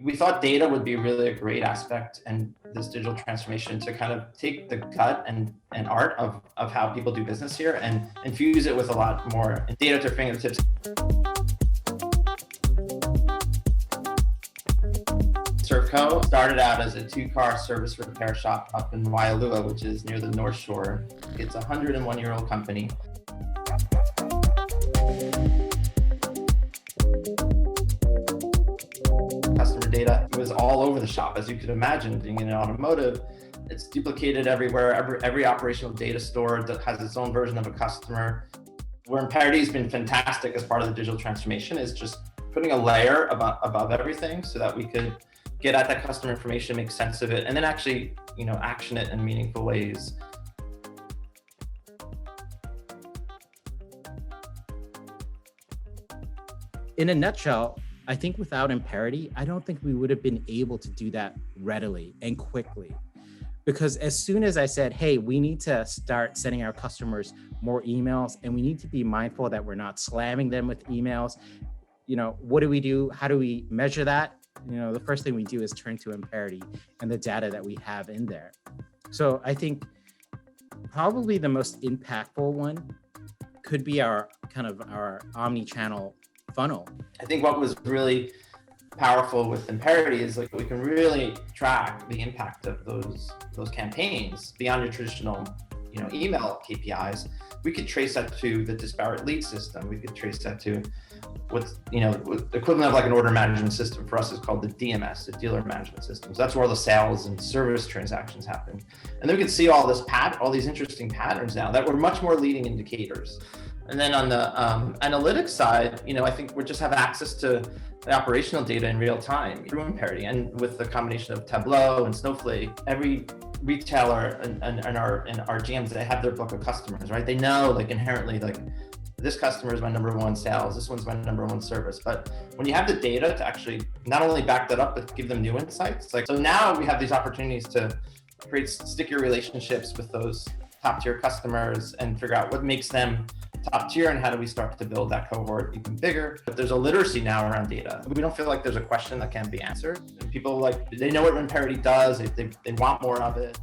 We thought data would be really a great aspect in this digital transformation to kind of take the gut and art of how people do business here and infuse it with a lot more data at their fingertips. Servco started out as a 2-car service repair shop up in Waialua, which is near the North Shore. It's a 101-year-old company. Customer data was all over the shop, as you could imagine. Being in automotive, it's duplicated everywhere. Every operational data store that has its own version of a customer. Where Amperity has been fantastic as part of the digital transformation is just putting a layer above everything so that we could get at that customer information, make sense of it, and then actually, action it in meaningful ways. In a nutshell, I think without Amperity, I don't think we would have been able to do that readily and quickly. Because as soon as I said, hey, we need to start sending our customers more emails, and we need to be mindful that we're not slamming them with emails, what do we do? How do we measure that? The first thing we do is turn to Amperity and the data that we have in there. So I think probably the most impactful one could be our omni-channel funnel. I think what was really powerful with Amperity is we can really track the impact of those campaigns beyond your traditional email KPIs. We could trace that to the disparate lead system. We could trace that to what's the equivalent of an order management system for us is called the DMS, the dealer management system. So that's where all the sales and service transactions happen. And then we can see all these interesting patterns now that were much more leading indicators. And then on the analytics side, I think we just have access to the operational data in real time through Amperity. And with the combination of Tableau and Snowflake, every retailer and our GMs, they have their book of customers, right? They know inherently this customer is my number one sales, this one's my number one service. But when you have the data to actually not only back that up, but give them new insights, so now we have these opportunities to create stickier relationships with those top tier customers and figure out what makes them top tier and how do we start to build that cohort even bigger. But there's a literacy now around data. We don't feel like there's a question that can't be answered. And people they know what Amperity does, they want more of it.